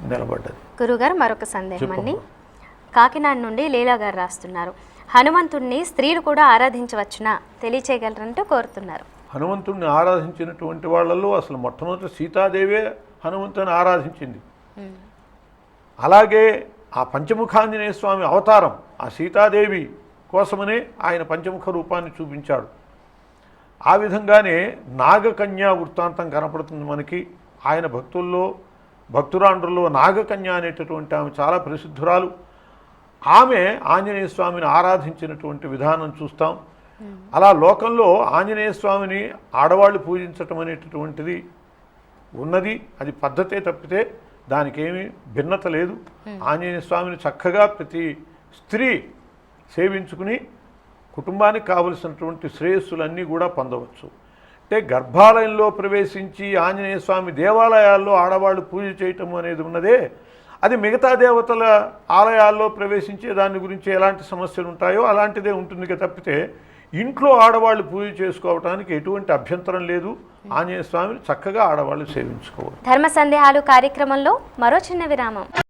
నిలబడ్డది. గురుగారు మరొక సందేహం అండి, కాకినాడ నుండి లీలా గారు రాస్తున్నారు, హనుమంతుడిని స్త్రీలు కూడా ఆరాధించవచ్చునా తెలియచేయగలరంటూ కోరుతున్నారు. హనుమంతుడిని ఆరాధించినటువంటి వాళ్ళల్లో అసలు మొట్టమొదటి సీతాదేవే హనుమంతుని ఆరాధించింది. అలాగే ఆ పంచముఖాంజనేయ స్వామి అవతారం ఆ సీతాదేవి కోసమనే ఆయన పంచముఖ రూపాన్ని చూపించాడు. ఆ విధంగానే నాగకన్యా వృత్తాంతం కనపడుతుంది మనకి. ఆయన భక్తురాండ్రుల్లో నాగకన్య అనేటటువంటి ఆమె చాలా ప్రసిద్ధురాలు. ఆమె ఆంజనేయ స్వామిని ఆరాధించినటువంటి విధానం చూస్తాం. అలా లోకంలో ఆంజనేయ స్వామిని ఆడవాళ్ళు పూజించటం అనేటటువంటిది ఉన్నది, అది పద్ధతే తప్పితే దానికేమీ భిన్నత లేదు. ఆంజనేయ స్వామిని చక్కగా ప్రతి స్త్రీ సేవించుకుని కుటుంబానికి కావలసినటువంటి శ్రేయస్సులన్నీ కూడా పొందవచ్చు. అంటే గర్భాలయంలో ప్రవేశించి ఆంజనేయ స్వామి దేవాలయాల్లో ఆడవాళ్ళు పూజ చేయటం అనేది ఉన్నదే, అది మిగతా దేవతల ఆలయాల్లో ప్రవేశించే దాని గురించి ఎలాంటి సమస్యలు ఉంటాయో అలాంటిదే ఉంటుంది తప్పితే ఇంట్లో ఆడవాళ్ళు పూజ చేసుకోవడానికి ఎటువంటి అభ్యంతరం లేదు. ఆంజనేయ స్వామిని చక్కగా ఆడవాళ్ళు సేవించుకోవాలి. ధర్మ సందేహాలు కార్యక్రమంలో మరో చిన్న విరామం.